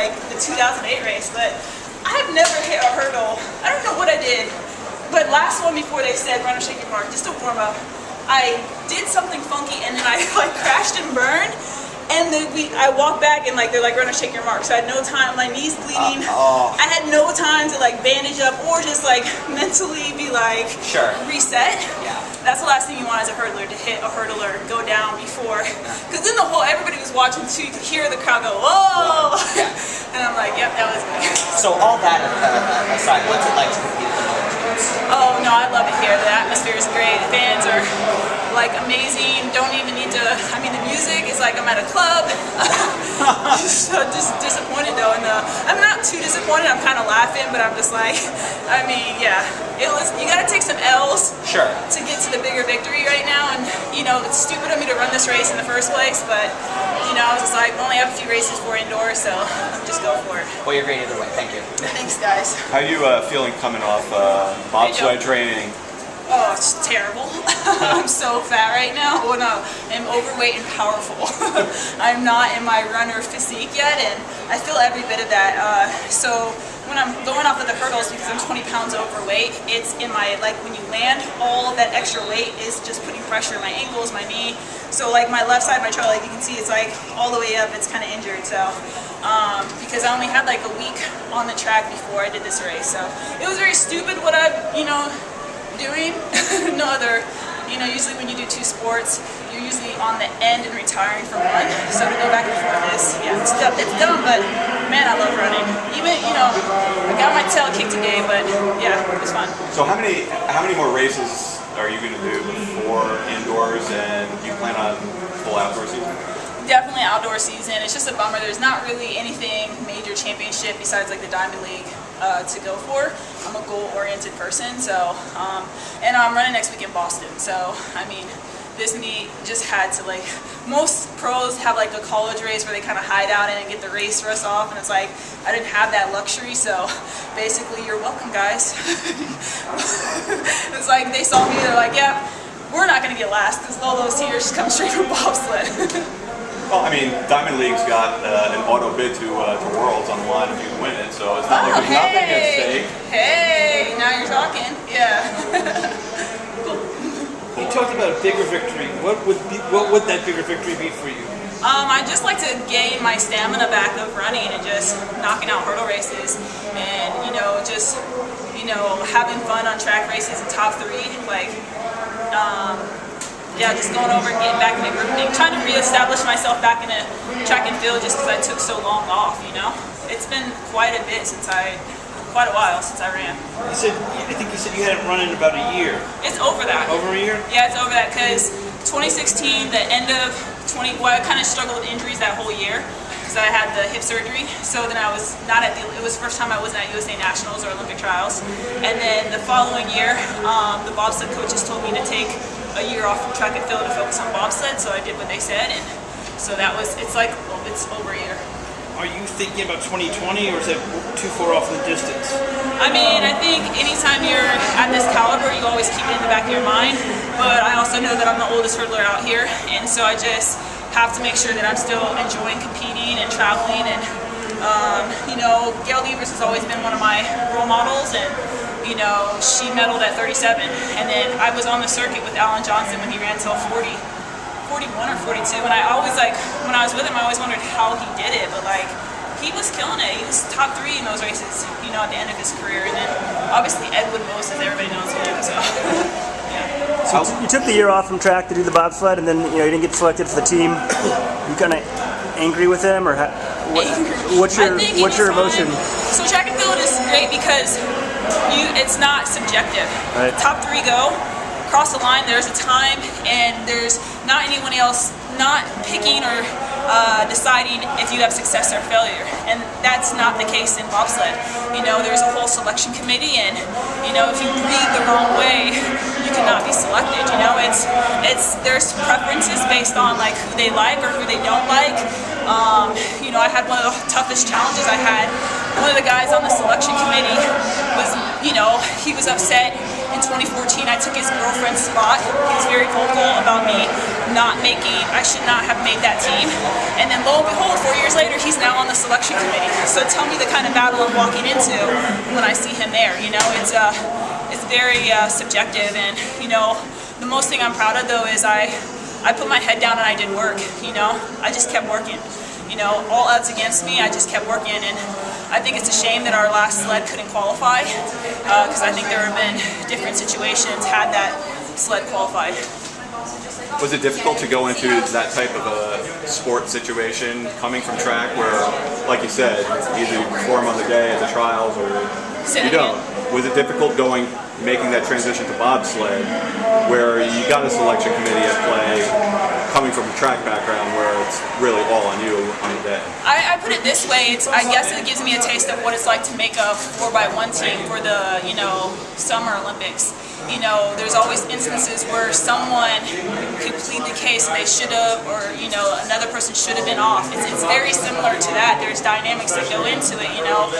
like the 2008 race, but I have never hit a hurdle. I don't know what I did, but last one before they said run or shake your mark, just to warm up, I did something funky and then I like crashed and burned. And then I walked back and like they're like run or shake your mark. So I had no time, my knees bleeding. I had no time to like bandage up or just like mentally be like reset. Yeah. That's the last thing you want as a hurdler, to hit a hurdler, go down before. Because then everybody was watching too, you could hear the crowd go, whoa! Yeah. And I'm like, yep, that was me. So all that aside, what's it like to compete at the Lolo Jones? Oh no, I love it here. The atmosphere is great. The fans are like amazing. Don't even need to, I mean the music is like I'm at a club. So just disappointed though, and I'm not too disappointed, I'm kind of laughing, but I'm just like, I mean, yeah, you gotta take some L's to get to the bigger victory right now, and you know, it's stupid of me to run this race in the first place, but you know, I was just like, we only have a few races for indoors, so just go for it. Well, you're great either way, thank you. Thanks guys. How are you feeling coming off bobsled training? Oh, it's terrible. I'm so fat right now. Oh no, I'm overweight and powerful. I'm not in my runner physique yet, and I feel every bit of that. So when I'm going off of the hurdles, because I'm 20 pounds overweight, it's in my, like when you land, all of that extra weight is just putting pressure on my ankles, my knee. So like my left side of my trail, like you can see, it's like all the way up, it's kind of injured. So because I only had like a week on the track before I did this race. So it was very stupid what I, doing. No other, usually when you do two sports, you're usually on the end and retiring from one. So to go back and forth is, yeah, it's dumb, but man, I love running. Even, I got my tail kicked today, but yeah, it was fun. So how many more races are you going to do before indoors, and do you plan on full outdoor season? Definitely outdoor season. It's just a bummer. There's not really anything major championship besides like the Diamond League to go for. I'm a goal-oriented person, so and I'm running next week in Boston. So I mean, this meet just had to like. Most pros have like a college race where they kind of hide out in and get the race rust off, and it's like I didn't have that luxury. So basically, you're welcome, guys. It's like they saw me, they're like, yeah, we're not gonna get last because Lolo's here. She's come straight from bobsled. Well, I mean, Diamond League's got an auto bid to Worlds on the line if you win it, so it's not like there's nothing at stake. Hey, now you're talking. Yeah. You talked about a bigger victory. What would that bigger victory be for you? I just like to gain my stamina back of running and just knocking out hurdle races, and just having fun on track races in top 3, like. Yeah, just going over and getting back in the group thing, trying to reestablish myself back in a track and field just because I took so long off, It's been quite a while since I ran. I think you said you hadn't run in about a year. It's over that. Over a year? Yeah, it's over that because 2016, the end of I kind of struggled with injuries that whole year because I had the hip surgery. So then I was not it was the first time I wasn't at USA Nationals or Olympic trials. And then the following year, the bobsled coaches told me to take a year off from track and field to focus on bobsled, so I did what they said, and so it's over a year. Are you thinking about 2020, or is that too far off in the distance? I mean, I think anytime you're at this caliber, you always keep it in the back of your mind, but I also know that I'm the oldest hurdler out here, and so I just have to make sure that I'm still enjoying competing and traveling, and Gail Levers has always been one of my role models, and she medaled at 37, and then I was on the circuit with Alan Johnson when he ran till 41 or 42, and I always when I was with him, I always wondered how he did it, but like, he was killing it. He was top 3 in those races, at the end of his career, and then obviously Edwin Moses, everybody knows him, so yeah. So you took the year off from track to do the bobsled, and then you didn't get selected for the team. You kind of angry with him, or what's your emotion? So track and field is great because it's not subjective. Right. Top 3 go, cross the line, there's a time, and there's not anyone else not picking or deciding if you have success or failure. And that's not the case in bobsled. There's a whole selection committee, and if you breathe the wrong way, you cannot be selected. There's preferences based on like who they like or who they don't like. I had one of the toughest challenges I had. One of the guys on the selection committee was, he was upset. in 2014 I took his girlfriend's spot. He was very vocal about me I should not have made that team. And then lo and behold, 4 years later, he's now on the selection committee. So tell me the kind of battle I'm walking into when I see him there. You know, it's very subjective, and you know, the most thing I'm proud of though is I put my head down and I did work. You know, I just kept working. You know, all odds against me, I just kept working, and I think it's a shame that our last sled couldn't qualify, because I think there have been different situations had that sled qualified. Was it difficult to go into that type of a sport situation, coming from track where, like you said, either you perform on the day at the trials or you don't? Was it difficult making that transition to bobsled, where you got a selection committee at play, coming from a track background where it's really all on you on the day? I put it this way, I guess it gives me a taste of what it's like to make a 4x1 team for the, you know, Summer Olympics. You know, there's always instances where someone could plead the case they should have, or, you know, another person should have been off. It's very similar to that. There's dynamics that go into it, you know.